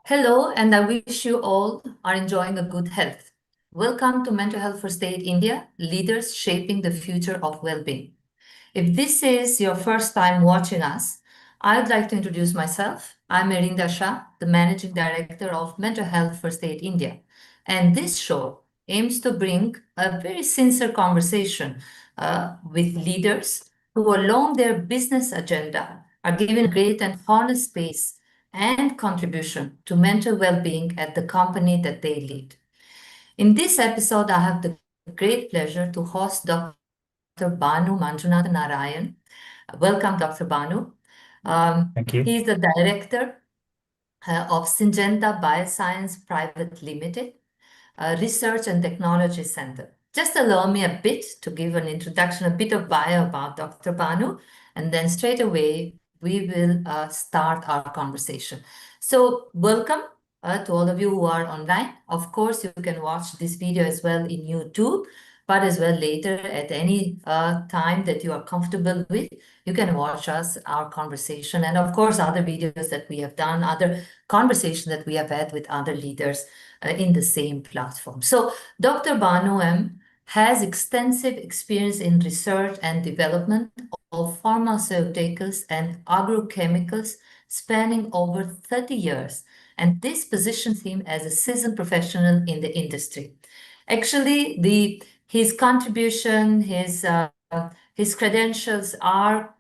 Hello, and I wish you all are enjoying a good health. Welcome to Mental Health First Aid India, Leaders Shaping the Future of Wellbeing. If this is your first time watching us, I'd like to introduce myself. I'm Erinda Shah, the Managing Director of Mental Health First Aid India. And this show aims to bring a very sincere conversation with leaders who, along their business agenda, are given a great and honest space and contribution to mental well-being at the company that they lead. In this episode, I have the great pleasure to host Dr. Bhanu Manjunath Narayan. Welcome, Dr. Bhanu. Thank you. He is the director of Syngenta Bioscience Private Limited, Research and Technology Center. Just allow me a bit to give an introduction, a bit of bio about Dr. Bhanu, and then straight away we will start our conversation. So welcome to all of you who are online. Of course, you can watch this video as well in YouTube, but as well later at any time that you are comfortable with, you can watch our conversation, and of course, other videos that we have done, other conversations that we have had with other leaders in the same platform. So Dr. Bhanu M has extensive experience in research and development of pharmaceuticals and agrochemicals spanning over 30 years. And this positions him as a seasoned professional in the industry. Actually, his contribution, his credentials are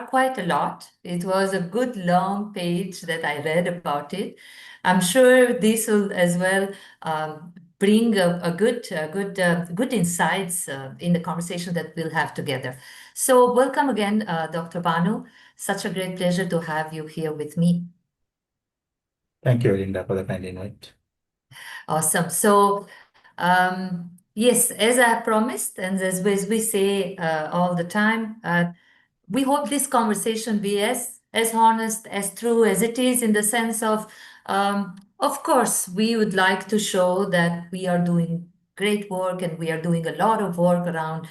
quite a lot. It was a good long page that I read about it. I'm sure this will as well bring a good insights in the conversation that we'll have together. So welcome again, Dr. Bhanu. Such a great pleasure to have you here with me. Thank you, Erinda, for the kind invite. Awesome. So yes, as I promised, and as we say all the time, we hope this conversation be as honest, as true as it is, in the sense of course, we would like to show that we are doing great work and we are doing a lot of work around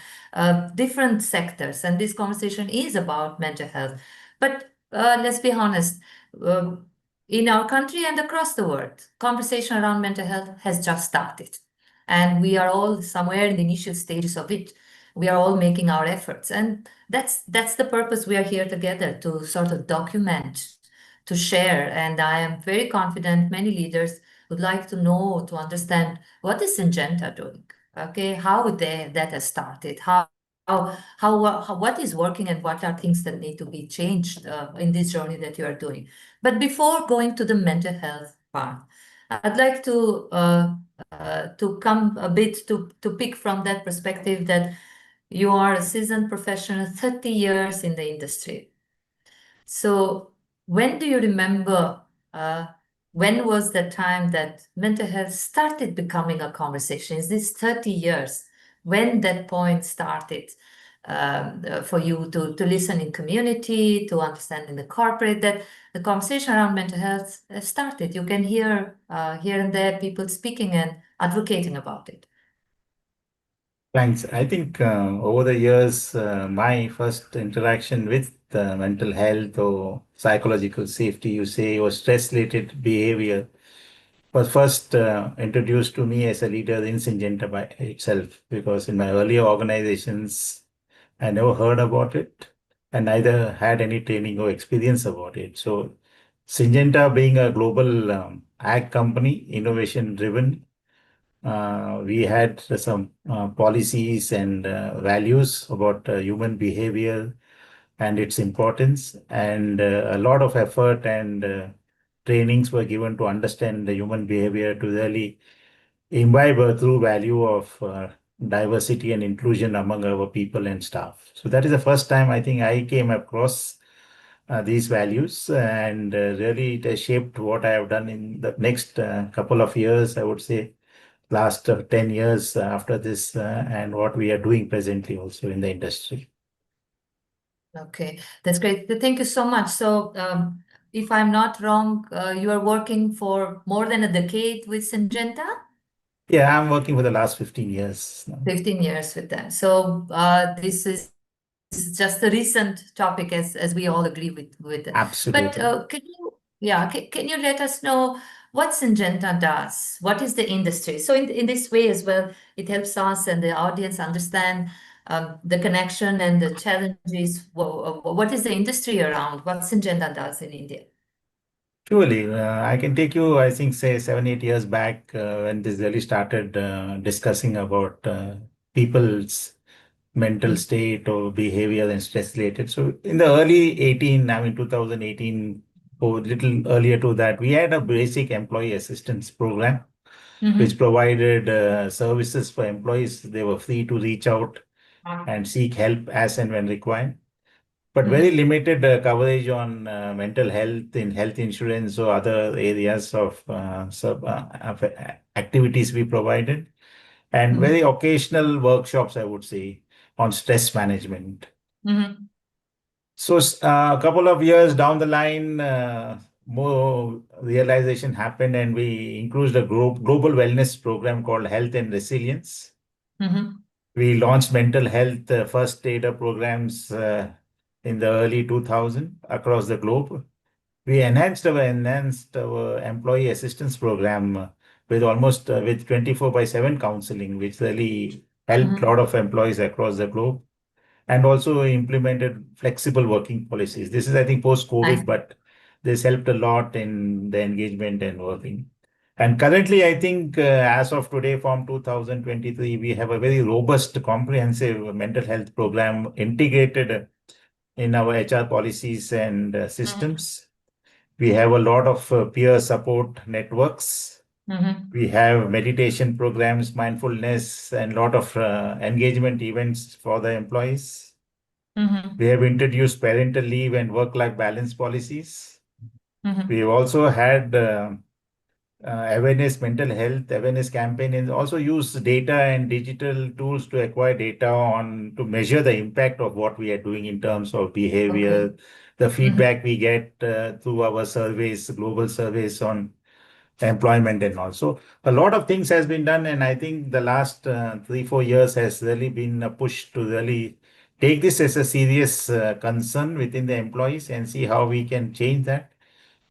different sectors. And this conversation is about mental health. But let's be honest, in our country and across the world, conversation around mental health has just started. And we are all somewhere in the initial stages of it. We are all making our efforts. And that's the purpose we are here together, to sort of document, to share. And I am very confident many leaders would like to know, to understand, what is Syngenta doing? Okay, how that has started, what is working, and what are things that need to be changed in this journey that you are doing. But before going to the mental health part, I'd like to come a bit to pick from that perspective that you are a seasoned professional, 30 years in the industry. So when do you remember, when was the time that mental health started becoming a conversation? Is this 30 years? When that point started for you to listen in community, to understand in the corporate, that the conversation around mental health started? You can hear here and there people speaking and advocating about it. Thanks. I think over the years, my first interaction with mental health or psychological safety, you say, or stress-related behavior was first introduced to me as a leader in Syngenta by itself, because in my earlier organizations, I never heard about it and neither had any training or experience about it. So Syngenta, being a global ag company, innovation driven, we had some policies and values about human behavior and its importance, and a lot of effort and trainings were given to understand the human behavior, to really imbibe a true value of diversity and inclusion among our people and staff. So that is the first time I think I came across these values, and really it has shaped what I have done in the next couple of years, I would say last 10 years after this, and what we are doing presently also in the industry. Okay, that's great. Thank you so much. So, if I'm not wrong, you are working for more than a decade with Syngenta? Yeah, I'm working for the last 15 years now. 15 years with them. So, this is just a recent topic, as we all agree with it. Absolutely. But can you let us know what Syngenta does, what is the industry. So in this way as well, it helps us and the audience understand the connection and the challenges. What is the industry around what Syngenta does in India? Surely, I can take you, I think, say 7, 8 years back when this really started discussing about people's mental Mm, state or behavior and stress related. So in the early 18, I mean 2018, or little earlier to that, we had a basic employee assistance program which mhm, provided services for employees. They were free to reach out and seek help as and when required, but very mhm, limited coverage on mental health in health insurance or other areas of activities we provided, and very mhm, occasional workshops, I would say, on stress management. mhm, So a couple of years down the line, more realization happened, and we included a global wellness program called Health and Resilience. mhm, We launched mental health first aid programs in the early 2000 across the globe. We enhanced our employee assistance program with almost with 24/7 counseling, which really helped a mhm. lot of employees across the globe, and also implemented flexible working policies. This is, I think, Nice. post-COVID, but this helped a lot in the engagement and working. And currently, I think, as of today, from 2023, we have a very robust, comprehensive mental health program integrated in our HR policies and Mhm, systems. We have a lot of peer support networks. mhm, We have meditation programs, mindfulness, and a lot of engagement events for the employees. We mhm, have introduced parental leave and work-life balance policies. We mhm, have also had awareness, mental health awareness campaign, and also use data and digital tools to acquire data on to measure the impact of what we are doing in terms of okay. behavior, the Mhm, feedback we get through our surveys, global surveys on employment and all. So a lot of things has been done, and I think the last 3, 4 years has really been a push to really take this as a serious concern within the employees and see how we can change that,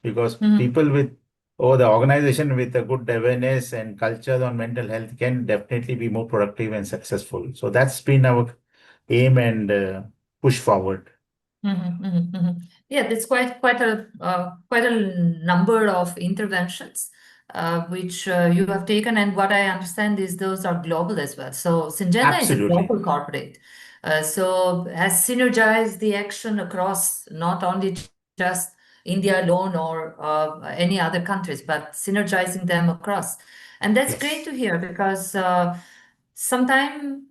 because mhm, people with or the organization with a good awareness and culture on mental health can definitely be more productive and successful. So that's been our aim and push forward. mhm, mhm, mhm. Yeah, that's quite a number of interventions which you have taken, and what I understand is those are global as well. So Syngenta is a Absolutely. global corporate, so has synergized the action across not only just India alone or any other countries, but synergizing them across, and that's great Yes. to hear because sometimes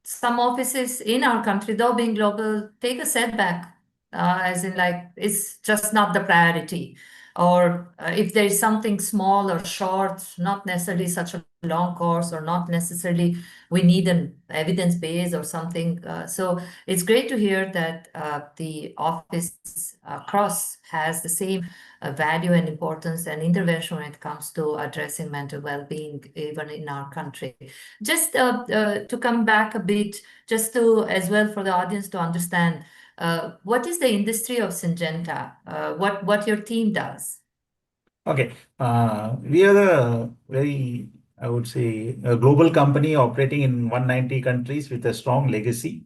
some offices in our country, though being global, take a setback, as in like it's just not the priority. Or if there is something small or short, not necessarily such a long course, or not necessarily we need an evidence base or something. So it's great to hear that the office across has the same value and importance and intervention when it comes to addressing mental well-being, even in our country. Just to come back a bit, just to as well for the audience to understand, what is the industry of Syngenta? What your team does? Okay. We are a very, I would say, a global company operating in 190 countries with a strong legacy.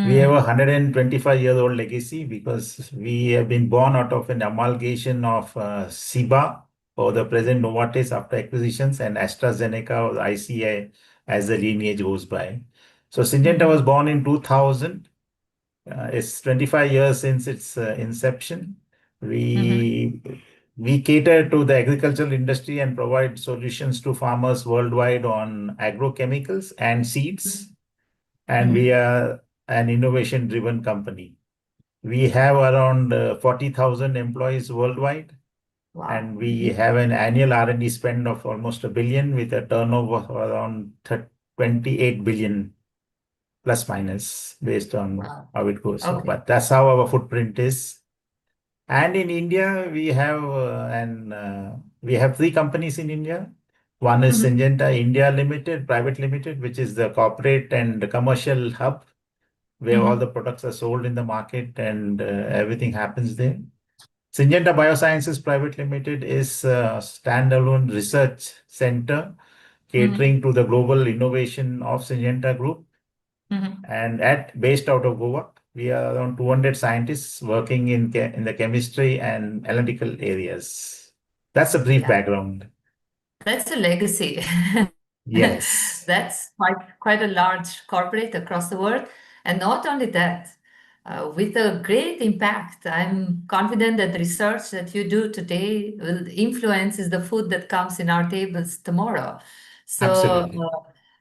We have a Hmm. 125-year-old legacy because we have been born out of an amalgamation of SIBA, or the present Novartis after acquisitions, and AstraZeneca or ICI as the lineage goes by. So Syngenta was Hmm. born in 2000. It's 25 years since its inception. Hmm. We we cater to the agricultural industry and provide solutions to farmers worldwide on agrochemicals and seeds. And we Hmm. are an innovation-driven company. We have around 40,000 employees worldwide, Wow. and we have an annual R&D spend of almost a billion with a turnover of around 28 billion plus minus based on Wow. how it goes. So, Okay. but that's how our footprint is. And in India, we have three companies in India. One is Hmm. Syngenta India Limited, Private Limited, which is the corporate and the commercial hub where all the Hmm. products are sold in the market and everything happens there. Syngenta Biosciences Private Limited is a standalone research center catering Hmm. to the global innovation of Syngenta Group. Hmm. And at based out of Goa, we are around 200 scientists working in the chemistry and analytical areas. That's a brief Yeah, background. that's a legacy. Yes, That's quite a large corporate across the world. And not only that, with a great impact. I'm confident that the research that you do today will influences the food that comes in our tables tomorrow. So, absolutely.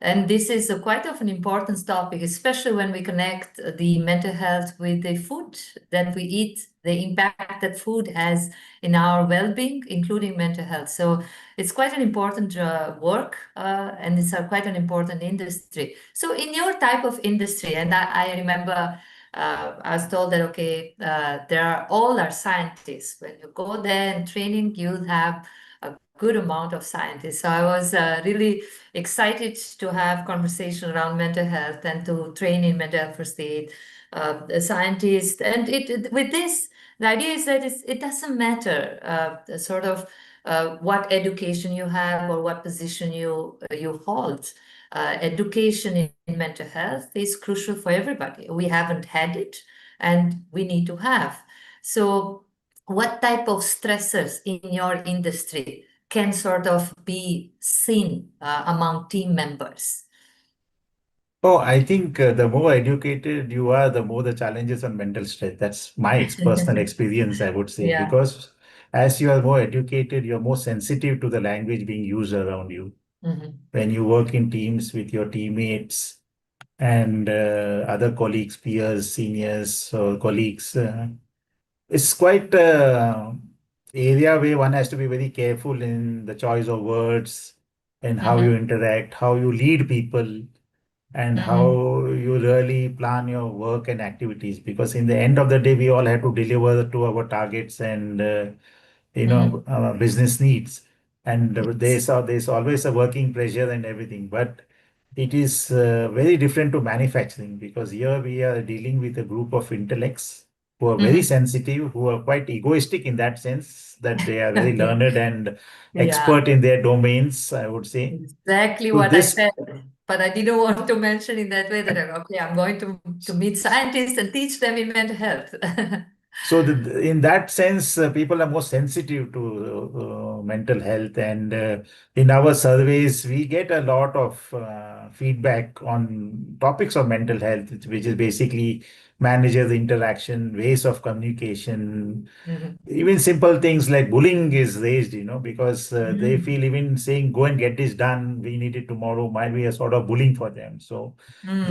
and this is a quite of an important topic, especially when we connect the mental health with the food that we eat, the impact that food has in our well-being, including mental health. So it's quite an important work, and it's quite an important industry. So in your type of industry, and I remember I was told that, okay, there are all are scientists. When you go there in training, you'll have a good amount of scientists. So I was really excited to have conversation around mental health and to train in mental health first aid, scientists. And with this, the idea is that it doesn't matter sort of what education you have or what position you hold. Education in mental health is crucial for everybody. We haven't had it, and we need to have. So, what type of stressors in your industry can sort of be seen among team members? Oh, I think the more educated you are, the more the challenges on mental stress. That's my personal experience, I would say, Yeah. because as you are more educated, you're more sensitive to the language being used around you. Hmm. When you work in teams with your teammates and other colleagues, peers, seniors, or colleagues, it's quite area where one has to be very careful in the choice of words and how you Hmm. interact, how you lead people and Hmm. how you really plan your work and activities, because in the end of the day we all have to deliver to our targets and Hmm. our business needs, and Yes. there's always a working pressure and everything, but it is very different to manufacturing, because here we are dealing with a group of intellects who are very Hmm. sensitive, who are quite egoistic in that sense that they are very learned and Yeah. expert in their domains, I would say. Exactly So what I this said, but I didn't want to mention in that way that okay, I'm going to meet scientists and teach them in mental health. So in that sense, people are more sensitive to mental health, and in our surveys, we get a lot of feedback on topics of mental health, which is basically managers' interaction, ways of communication, Mhm. even simple things like bullying is raised, because they Mm. feel even saying, go and get this done, we need it tomorrow, might be a sort of bullying for them. So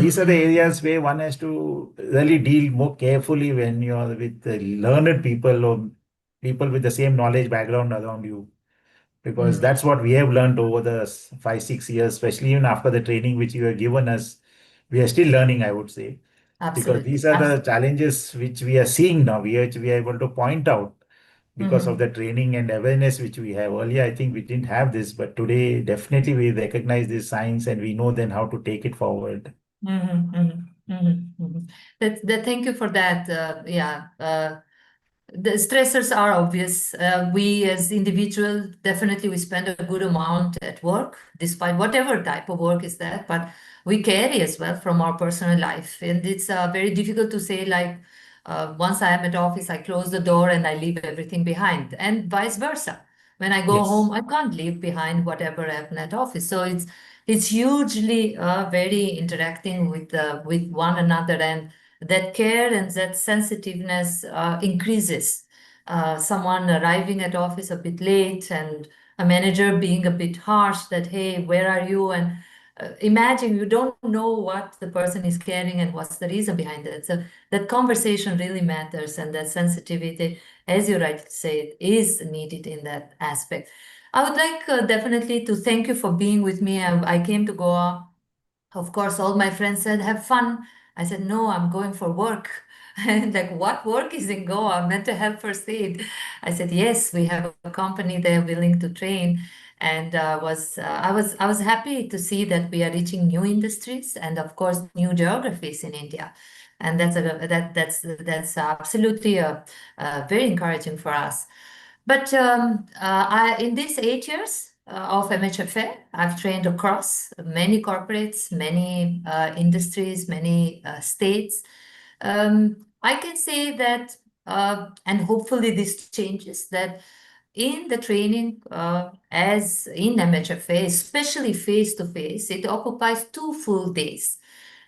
these Mm, are the mm, areas where one has to really deal more carefully when you're with learned people or people with the same knowledge background around you. Because mm. that's what we have learned over the 5, 6 years, especially even after the training which you have given us. We are still learning, I would say, because these Absolutely. are the challenges which we are seeing now, which we are able to point out because of Mhm, the training and awareness which we have. Earlier, I think we didn't have this, but today definitely we recognize these signs and we know then how to take it forward. mhm, mhm, mhm, mhm. Thank you for that. Yeah. The stressors are obvious. We as individuals, definitely we spend a good amount at work, despite whatever type of work is that, but we carry as well from our personal life. And it's very difficult to say like, once I am at office, I close the door and I leave everything behind, and vice versa. When I go home, Yes. I can't leave behind whatever happened at office. So it's hugely very interacting with one another, and that care and that sensitiveness increases. Someone arriving at office a bit late and a manager being a bit harsh that, hey, where are you? And imagine you don't know what the person is carrying and what's the reason behind it. So that conversation really matters, and that sensitivity, as you rightly said, is needed in that aspect. I would like definitely to thank you for being with me. I came to Goa, of course, all my friends said, have fun. I said, no, I'm going for work. And like, what work is in Goa? Mental health first aid. I said, yes, we have a company there willing to train. And I was happy to see that we are reaching new industries and of course new geographies in India. and that's absolutely very encouraging for us. But in these 8 years of MHFA, I've trained across many corporates, many industries, many states. I can say that, and hopefully this changes, that in the training, as in MHFA, especially face to face, it occupies 2 full days.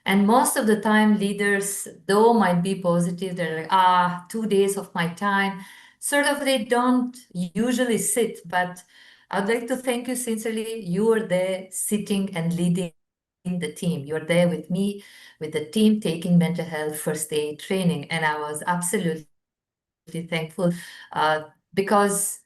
And most of the time, leaders, though might be positive, they're like, 2 days of my time. Sort of, they don't usually sit, but I'd like to thank you sincerely. You are there sitting and leading the team. You're there with me, with the team, taking mental health first aid training. And I was absolutely thankful because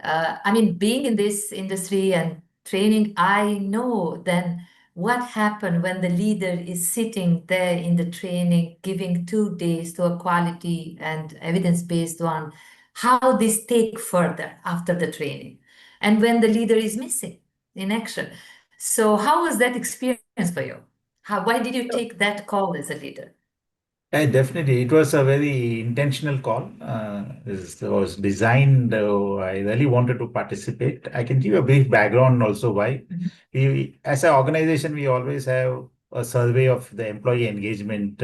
I mean, being in this industry and training, I know then what happened when the leader is sitting there in the training, giving 2 days to a quality and evidence-based one, how this take further after the training, and when the leader is missing in action. So, how was that experience for you? Why did you take that call as a leader? Definitely, it was a very intentional call. This was designed. I really wanted to participate. I can give you a brief background also why. Mhm. As an organization, we always have a survey of the employee engagement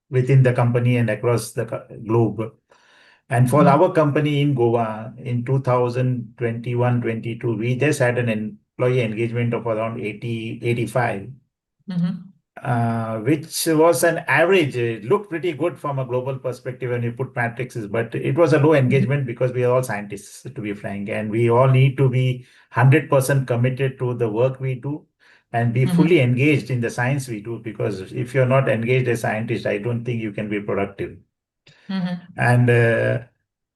within the company and across the globe. And for Mhm. our company in Goa in 2021-22, we just had an employee engagement of around 80-85, Mhm. which was an average. It looked pretty good from a global perspective when you put matrices, but it was a low Mhm. engagement because we are all scientists, to be frank, and we all need to be 100% committed to the work we do and be fully Mhm. engaged in the science we do. Because if you're not engaged as a scientist, I don't think you can be productive. Mhm. And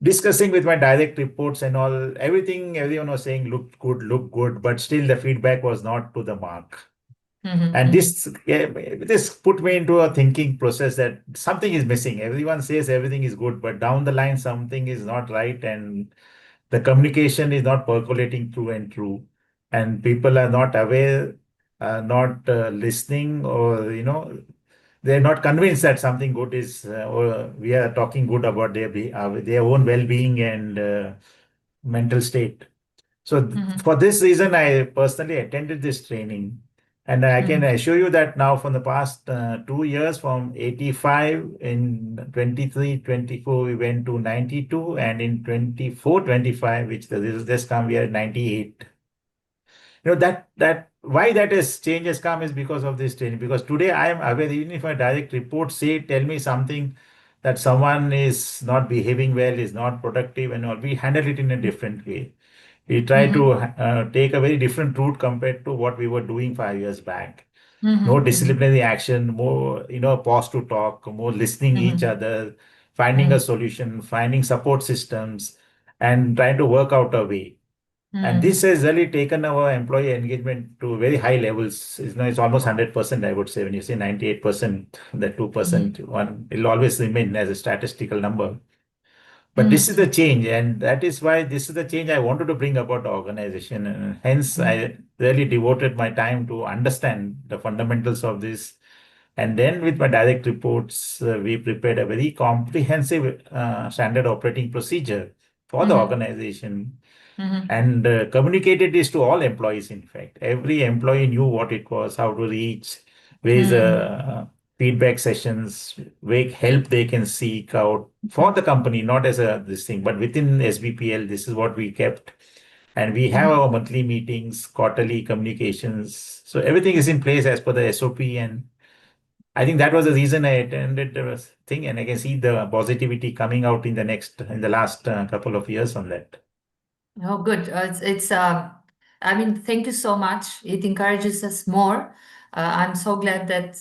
discussing with my direct reports and all, everyone was saying look good, but still the feedback was not to the mark. Mhm. And Mhm. this put me into a thinking process that something is missing. Everyone says everything is good, but down the line something is not right, and the communication is not percolating through and through, and people are not aware, not listening, or they're not convinced that something good is, or we are talking good about their own well-being and mental state. So Mhm. for this reason, I personally attended this training, and I can Mhm. assure you that now from the past 2 years, from 85 in 23, 24, we went to 92, and in 24, 25, which the results just come, we are at 98. That why that is change has come is because of this training. Because today I am aware, even if my direct reports tell me something that someone is not behaving well, is not productive, and all, we handle it in a different way. We try to Mhm. take a very different route compared to what we were doing 5 years back. No Mhm. Mhm. disciplinary action, more, pause to talk, more listening each Mhm. other, finding a Mhm. solution, finding support systems, and trying to work out a way. And this Mhm. has really taken our employee engagement to very high levels. It's almost 100%, I would say. When you say 98%, the 2% Mhm. one will always remain as a statistical number. But this is the Mhm. change, and that is why this is the change I wanted to bring about the organization. And hence, Mhm. I really devoted my time to understand the fundamentals of this. And then, with my direct reports, we prepared a very comprehensive standard operating procedure for the Mhm. organization, Mhm. and communicated this to all employees. In fact, every employee knew what it was, how to reach, ways, Mhm. feedback sessions, where help they can seek out for the company, not as a this thing, but within SBPL. This is what we kept, and we have Mhm. our monthly meetings, quarterly communications. So everything is in place as per the SOP, and I think that was the reason I attended the thing, and I can see the positivity coming out in the last couple of years on that. Oh, good. I mean, thank you so much. It encourages us more. I'm so glad that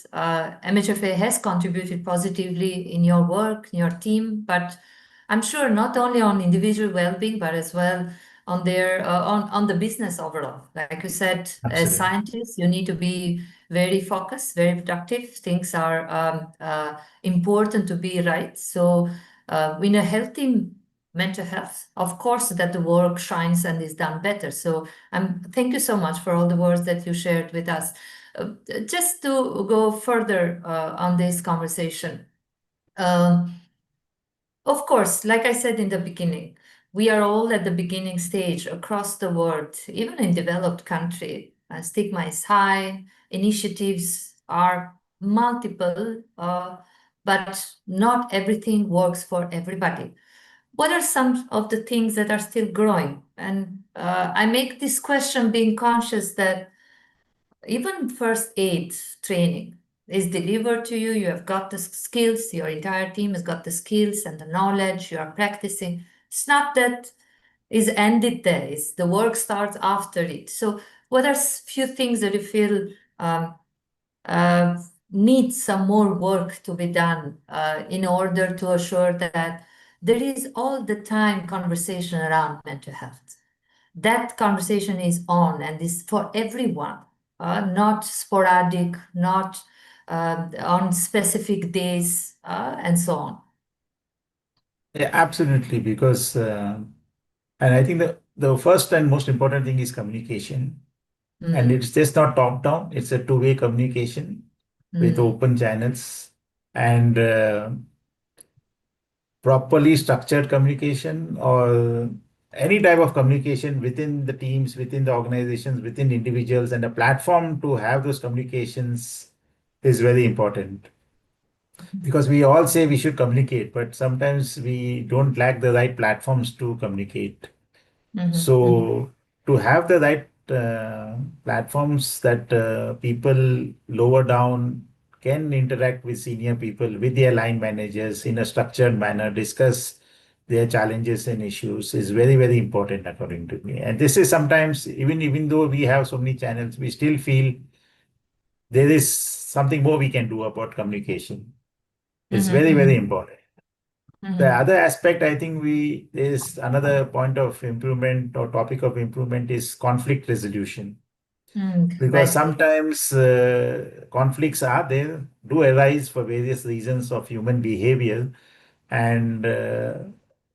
MHFA has contributed positively in your work, in your team, but I'm sure not only on individual well-being, but as well on on the business overall. Like you said, as Absolutely. scientists, you need to be very focused, very productive. Things are important to be right. So, in a healthy mental health, of course, that the work shines and is done better. So thank you so much for all the words that you shared with us. Uh, just to go further on this conversation, um, of course, like I said in the beginning, we are all at the beginning stage across the world, even in developed country. Stigma is high, initiatives are multiple, but not everything works for everybody. What are some of the things that are still growing? And I make this question being conscious that even first aid training is delivered to you. You have got the skills, your entire team has got the skills and the knowledge, you are practicing. It's not that is ended there, it's the work starts after it. So, what are few things that you feel um, uh, need some more work to be done in order to assure that there is all the time conversation around mental health? That conversation is on and is for everyone, not sporadic, not on specific days, and so on. Yeah, absolutely. Because, and I think the first and most important thing is communication. And Mm, it's just not top down, it's a two-way communication with mm, open channels and properly structured communication, or any type of communication within the teams, within the organizations, within individuals, and a platform to have those communications is very important. Because we all say we should communicate, but sometimes we don't lack the right platforms to communicate. mhm, mhm, So to have the right platforms that people lower down can interact with senior people, with their line managers in a structured manner, discuss their challenges and issues is very, very important according to me. And this is sometimes, even though we have so many channels, we still feel there is something more we can do about communication. It's mhm, very, very mhm, important. The mhm, other aspect, I think we is another point of improvement or topic of improvement is conflict resolution. Because Right. sometimes conflicts are there, do arise for various reasons of human behavior, and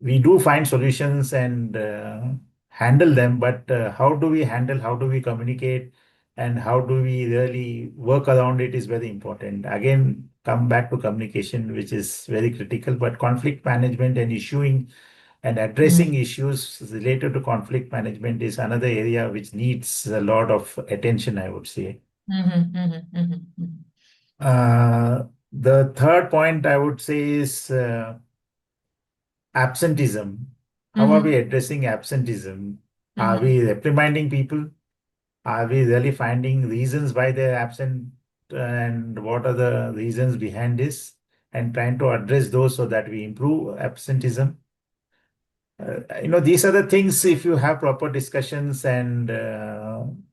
we do find solutions and handle them. But how do we handle, how do we communicate, and how do we really work around it is very important. Again, come back to communication, which is very critical. But conflict management and issuing and addressing Mm, issues related to conflict management is another area which needs a lot of attention, I would say. mhm, mhm, mhm, mhm. The third point I would say is absenteeism. How are we Mhm, addressing absenteeism? Are we mhm, reprimanding people? Are we really finding reasons why they're absent, and what are the reasons behind this, and trying to address those so that we improve absenteeism? These are the things, if you have proper discussions and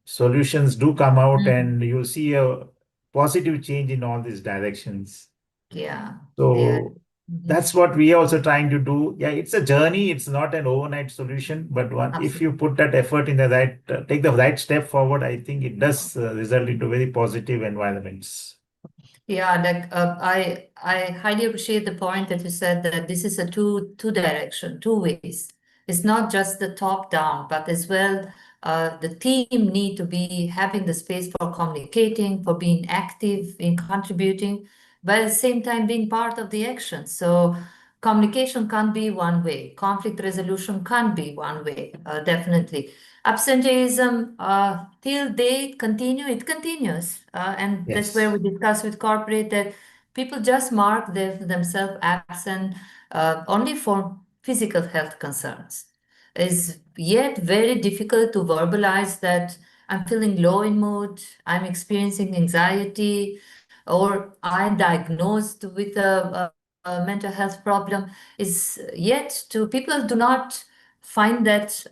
solutions do come out, mhm. and you'll see a positive change in all these directions. Yeah, yeah. So Mhm. that's what we are also trying to do. Yeah, it's a journey. It's not an overnight solution, but if you Absolutely. put that effort in the right, take the right step forward, I think it does result into very positive environments. Yeah, like I highly appreciate the point that you said that this is a two direction, two ways. It's not just the top down, but as well the team need to be having the space for communicating, for being active in contributing, but at the same time being part of the action. So communication can't be one way. Conflict resolution can't be one way, definitely. Absenteeism, till they continue, it continues. And that's where Yes. we discuss with corporate that people just mark themselves absent only for physical health concerns. It's yet very difficult to verbalize that I'm feeling low in mood, I'm experiencing anxiety, or I'm diagnosed with a mental health problem. Is yet to people do not find that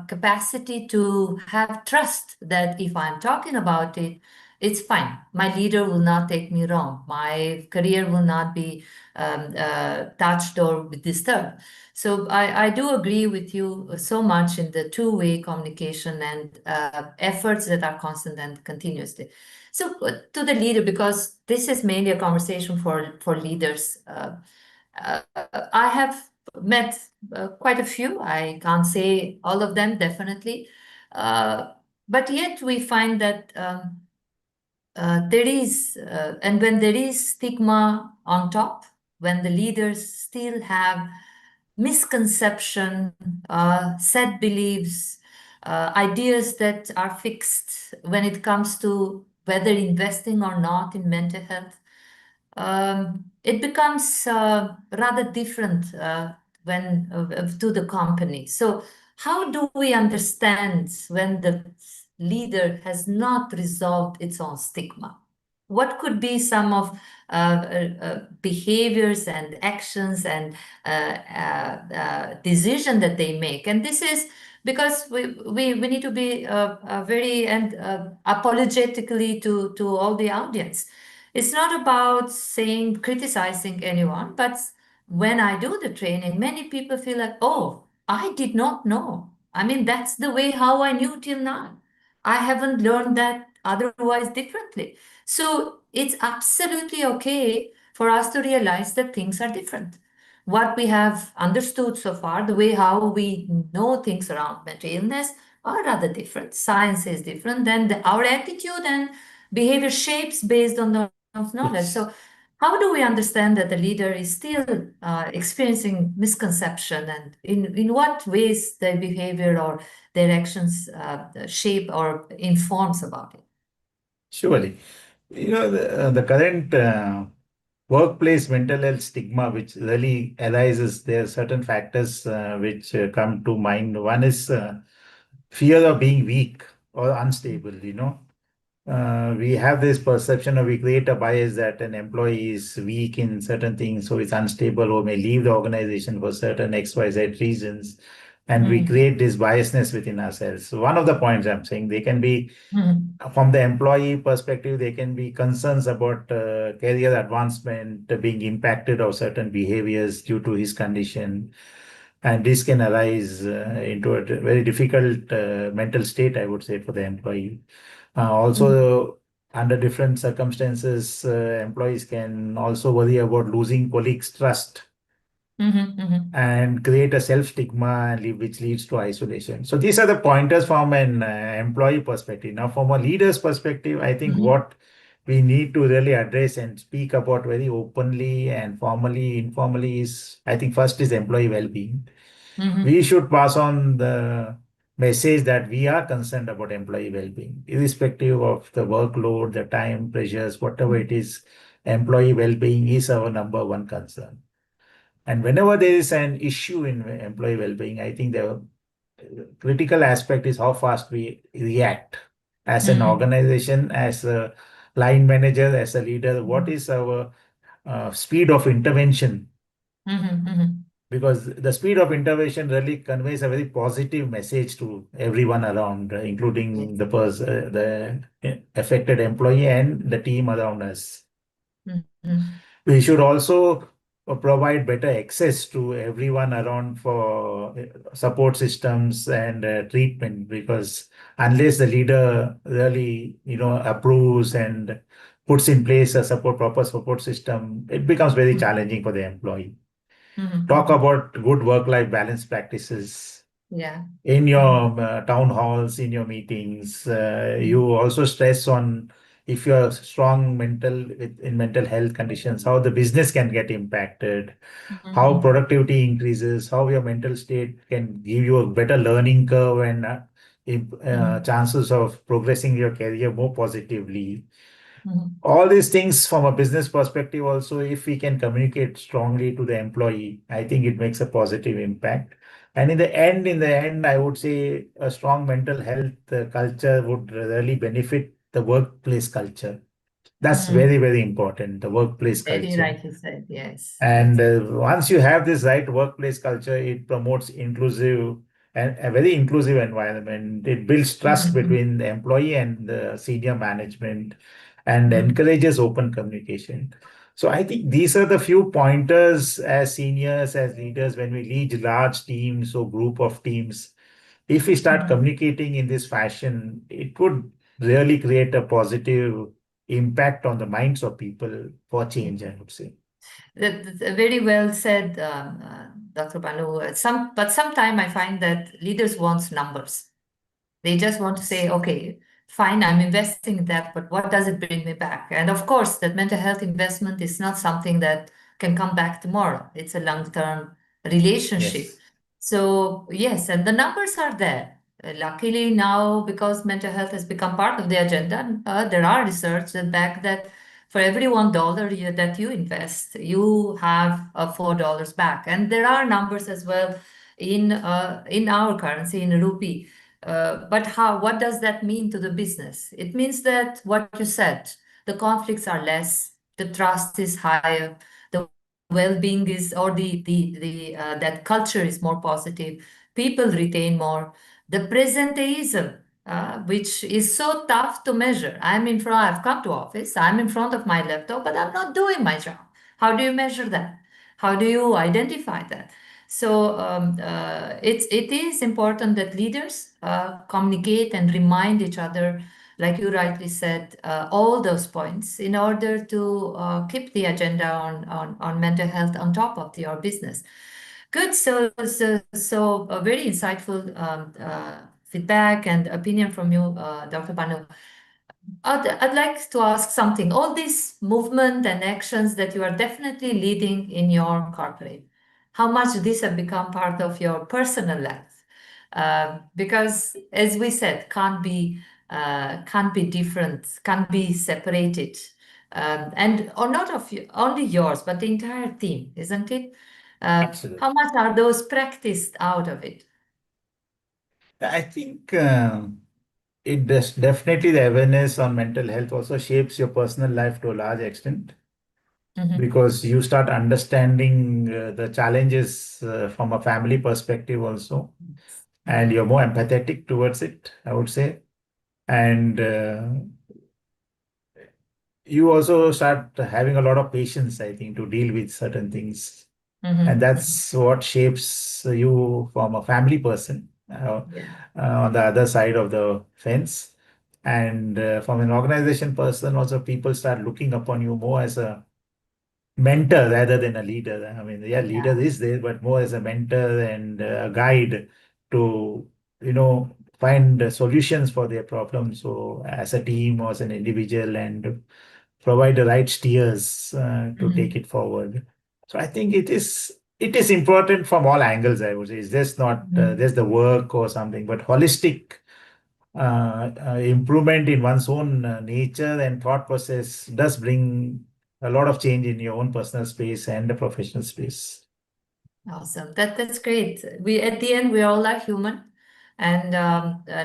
capacity to have trust that if I'm talking about it, it's fine. My leader will not take me wrong. My career will not be touched or disturbed. So I do agree with you so much in the two-way communication and efforts that are constant and continuously. So to the leader, because this is mainly a conversation for leaders. Uh, I have met quite a few. I can't say all of them, definitely. Uh, but yet we find that and when there is stigma on top, when the leaders still have misconception, set beliefs, ideas that are fixed when it comes to whether investing or not in mental health, it becomes rather different to the company. So, how do we understand when the leader has not resolved its own stigma? What could be some of behaviors and actions and decision that they make? And this is because we need to be very and apologetically to all the audience. It's not about saying criticizing anyone, but when I do the training, many people feel like, oh, I did not know. I mean, that's the way how I knew till now. I haven't learned that otherwise differently. So it's absolutely okay for us to realize that things are different. What we have understood so far, the way how we know things around mental illness are rather different. Science is different, then our attitude and behavior shapes based on those knowledge. Yes. So how do we understand that the leader is still experiencing misconception, and in what ways their behavior or their actions shape or informs about it? Surely. The current workplace mental health stigma, which really arises, there are certain factors which come to mind. One is fear of being weak or unstable. We have this perception, or we create a bias that an employee is weak in certain things, so it's unstable, or may leave the organization for certain XYZ reasons. And we Mhm. create this biasness within ourselves. So one of the points I'm saying, they can be Mhm. from the employee perspective, there can be concerns about career advancement being impacted or certain behaviors due to his condition. And this can arise into a very difficult mental state, I would say, for the employee. Mhm. Also, under different circumstances, employees can also worry about losing colleagues' trust Mhm. Mhm. and create a self stigma, which leads to isolation. So these are the pointers from an employee perspective. Now, from a leader's perspective, I think Mhm. what we need to really address and speak about very openly and formally, informally is, I think, first is employee well-being. We Mhm. should pass on the message that we are concerned about employee well-being, irrespective of the workload, the time pressures, whatever it is. Employee well-being is our number one concern. And whenever there is an issue in employee well-being, I think the critical aspect is how fast we react as an Mhm. organization, as a line manager, as a leader. What Mhm. is our speed of intervention? Mhm. Mhm. Because the speed of intervention really conveys a very positive message to everyone around, including Yes. the affected employee and the team around us. Mhm. We should also provide better access to everyone around for support systems and treatment, because unless the leader really approves and puts in place a proper support system, it becomes very Mhm. challenging for the employee. Mhm. Talk Mhm. about good work-life balance practices Yeah. in Mhm. your town halls, in your meetings. Mhm. You also stress on, if you're strong in mental health conditions, how the business can get impacted, how Mhm. productivity increases, how your mental state can give you a better learning curve and Mhm. chances of progressing your career more positively. Mhm. All these things from a business perspective also, if we can communicate strongly to the employee, I think it makes a positive impact. And in the end, I would say a strong mental health culture would really benefit the workplace culture. That's very, Mhm. very important, the workplace Very culture. rightly said. Yes. And Yes. once you have this right workplace culture, it promotes inclusive and a very inclusive environment. It builds trust Mhm. between the employee and the senior management and Mhm. encourages open communication. So I think these are the few pointers as seniors, as leaders, when we lead large teams or group of teams. If we start Mhm. communicating in this fashion, it would really create a positive impact on the minds of people for change, I would say. Very well said, Dr. Banu. But sometimes I find that leaders want numbers. They just want to say, okay, fine, I'm investing in that, but what does it bring me back? And of course, that mental health investment is not something that can come back tomorrow. It's a long-term relationship. Yes, So yes, and the numbers are there. Luckily now, because mental health has become part of the agenda, there are research that back that for every $1 that you invest, you have $4 back. And there are numbers as well in our currency, in rupee. But how? What does that mean to the business? It means that what you said, the conflicts are less, the trust is higher, the well-being is, or the that culture is more positive. People retain more. The presenteeism, which is so tough to measure. I've come to office, I'm in front of my laptop, but I'm not doing my job. How do you measure that? How do you identify that? So it is important that leaders communicate and remind each other, like you rightly said, all those points in order to keep the agenda on mental health on top of your business. Good. So a very insightful feedback and opinion from you, Dr. Banu. I'd like to ask something. All these movement and actions that you are definitely leading in your corporate, how much this have become part of your personal life? Because, as we said, can't be different, can't be separated, and or not of only yours, but the entire team, isn't it? absolutely. How much are those practiced out of it? I think it does definitely the awareness on mental health also shapes your personal life to a large extent Mhm. because you start understanding the challenges from a family perspective also, and you're more empathetic towards it, I would say. And you also start having a lot of patience, I think, to deal with certain things. And Mhm. that's what shapes you from a family person Yeah. on the other side of the fence. And from an organization person, also people start looking upon you more as a mentor rather than a leader. I mean, yeah, leader Yeah. is there, but more as a mentor and a guide to, find solutions for their problems. So as a team or as an individual and provide the right steers to take Mhm. it forward. So I think it is important from all angles, I would say. It's just not Mhm. just the work or something, but holistic improvement in one's own nature and thought process does bring a lot of change in your own personal space and the professional space. Awesome. That's great. We at the end we all are human, and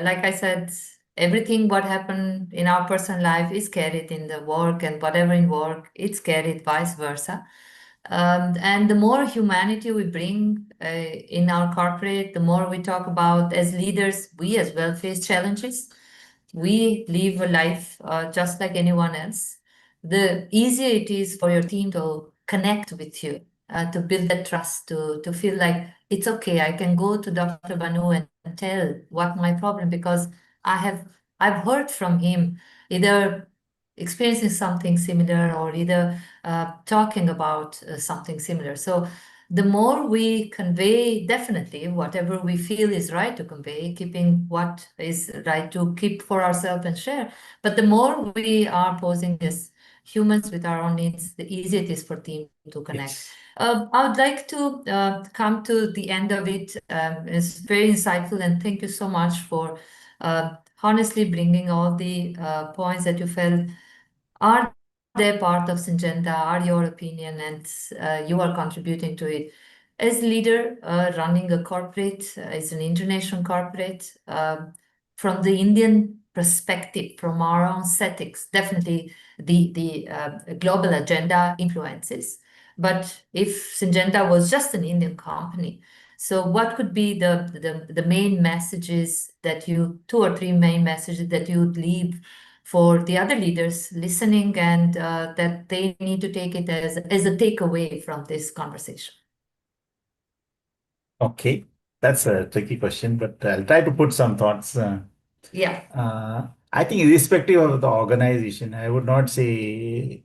like I said, everything what happened in our personal life is carried in the work, and whatever in work, it's carried vice versa. And the more humanity we bring in our corporate, the more we talk about as leaders, we as well face challenges. We live a life just like anyone else. The easier it is for your team to connect with you, to build that trust, to feel like it's okay. I can go to Dr. Banu and tell what my problem because I have I've heard from him either experiencing something similar or either talking about something similar. So the more we convey, definitely whatever we feel is right to convey, keeping what is right to keep for ourselves and share. But the more we are posing as humans with our own needs, the easier it is for team to connect. Yes. I would like to come to the end of it. It's very insightful, and thank you so much for honestly bringing all the points that you felt are they part of Syngenta? Are your opinion and you are contributing to it? As leader, running a corporate, it's an international corporate. From the Indian perspective, from our own settings, definitely the global agenda influences. But if Syngenta was just an Indian company, so what could be the main messages that you, two or three main messages that you would leave for the other leaders listening and that they need to take it as a takeaway from this conversation? Okay. That's a tricky question, but I'll try to put some thoughts. Yeah. I think, irrespective of the organization, I would not say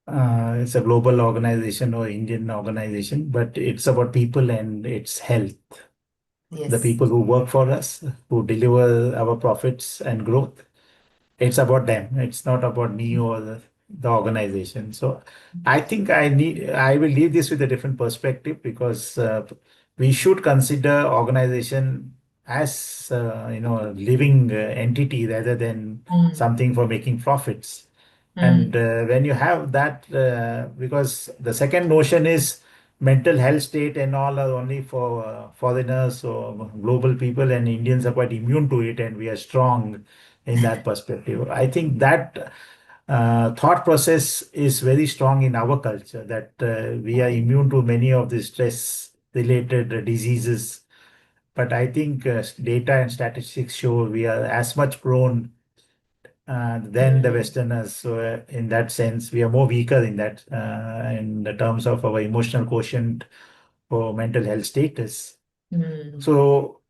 it's a global organization or Indian organization, but it's about people and its health. the Yes. people who work for us, who deliver our profits and growth. It's about them. It's not about me or the organization. So I will leave this with a different perspective because we should consider organization as a living entity rather than Mm, something for making profits. And mm, when you have that, because the second notion is mental health state and all are only for foreigners or global people, and Indians are quite immune to it, and we are strong in that perspective. I think that thought process is very strong in our culture that we are immune to many of the stress related diseases. But I think data and statistics show we are as much prone than the mm, Westerners. So, in that sense, we are more weaker in that, in the terms of our emotional quotient or mental health status. mm. So,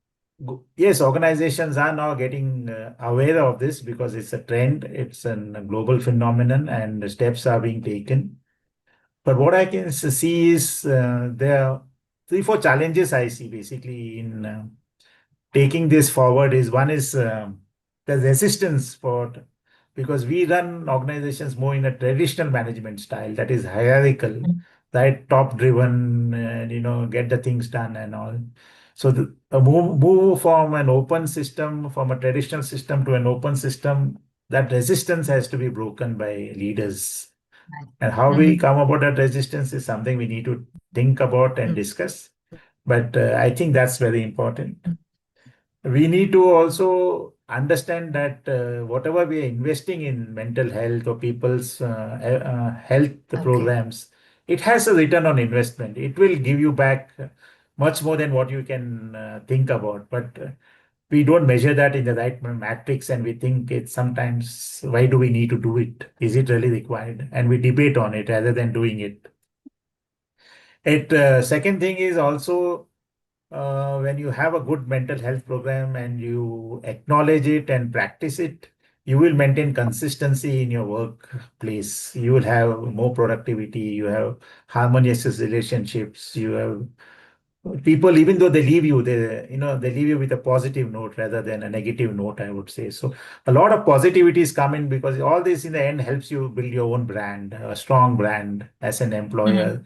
yes, organizations are now getting aware of this because it's a trend, it's a global phenomenon, and the steps are being taken. But what I can see is there are three, four challenges I see basically in taking this forward is one is the resistance for because we run organizations more in a traditional management style that is hierarchical, Mm. right? Top driven, and get the things done and all. So a move from an open system, from a traditional system to an open system, that resistance has to be broken by leaders. Right. And how we Mhm. come about that resistance is something we need to think about and Mm. discuss. But I think that's very important. We need to also understand that whatever we are investing in mental health or people's health Okay. programs, it has a return on investment. It will give you back much more than what you can think about. But we don't measure that in the right matrix, and we think it's sometimes, why do we need to do it? Is it really required? And we debate on it rather than doing it. Second thing is also when you have a good mental health program and you acknowledge it and practice it, you will maintain consistency in your workplace. You will have more productivity, you have harmonious relationships, you have people, even though they leave you, they leave you with a positive note rather than a negative note, I would say. So a lot of positivities come in because all this in the end helps you build your own brand, a strong brand as an Mm, employer,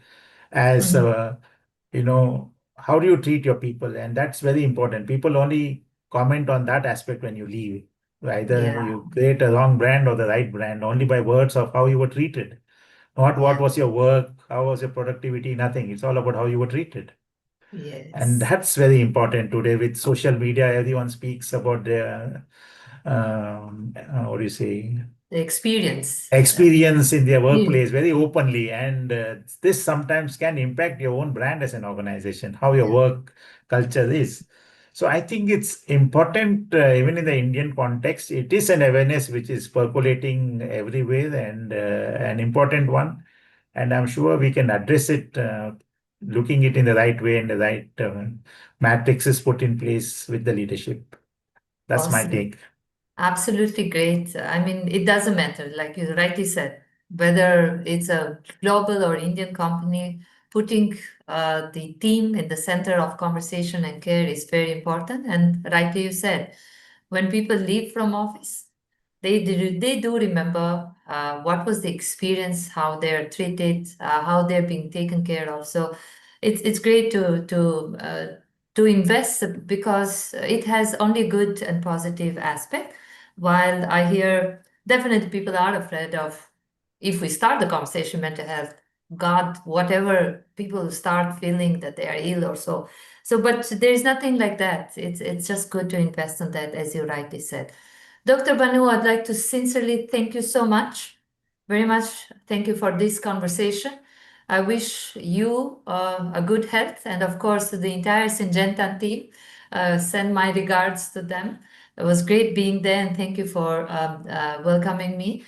as mhm. how do you treat your people? And that's very important. People only comment on that aspect when you leave. Either Yeah. you create a wrong brand or the right brand only by words of how you were treated. Not what Yeah. was your work, how was your productivity, nothing. It's all about how you were treated. And Yes. that's very important today with social media. Everyone speaks about their, what do you say, The experience. experience in their Experience. workplace very openly, and this sometimes can impact your own brand as an organization, how your Yeah. work culture is. So I think it's important, even in the Indian context, it is an awareness which is percolating everywhere, and an important one, and I'm sure we can address it, looking it in the right way and the right matrix is put in place with the leadership. That's my Awesome. take. Absolutely great. I mean, it doesn't matter, like you rightly said, whether it's a global or Indian company, putting the team in the center of conversation and care is very important. And rightly you said, when people leave from office, they do remember what was the experience, how they're treated, how they're being taken care of. So it's great to invest because it has only good and positive aspect. While I hear definitely people are afraid of if we start the conversation mental health, God, whatever people start feeling that they are ill or so. So, but there is nothing like that. It's just good to invest in that, as you rightly said. Dr. Banu, I'd like to sincerely thank you so much, very much. Thank you for this conversation. I wish you a good health, and of course to the entire Syngenta team. Send my regards to them. It was great being there, and thank you for welcoming me.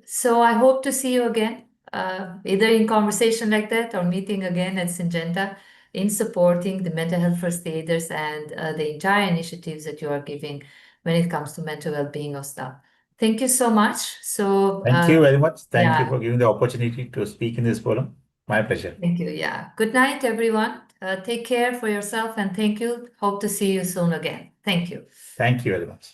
So I hope to see you again, either in conversation like that or meeting again at Syngenta in supporting the mental health first aiders and the entire initiatives that you are giving when it comes to mental well-being of staff. Thank you so much. So Thank you very much. Thank you yeah, for giving the opportunity to speak in this forum. My pleasure. thank you. Yeah. Good night, everyone. Take care for yourself and thank you. Hope to see you soon again. Thank you. Thank you very much.